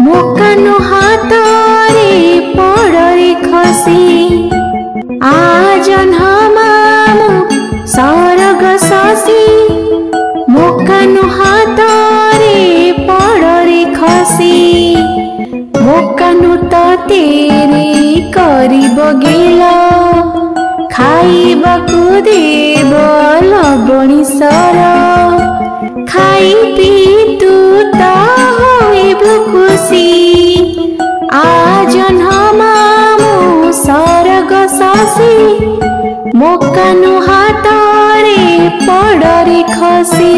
मो कानु हाथ रे पड़रे खसी आज मामु सरग शशी मो कानु हाथ रे पड़रे खसी मो कानु तो तेरे करिब गेला खाइबाकु देव लबणी सर खाई पी तू ता होइबु खुशी आज मामु सरग शशी मो कानु हाथ रे पड़रे खसी।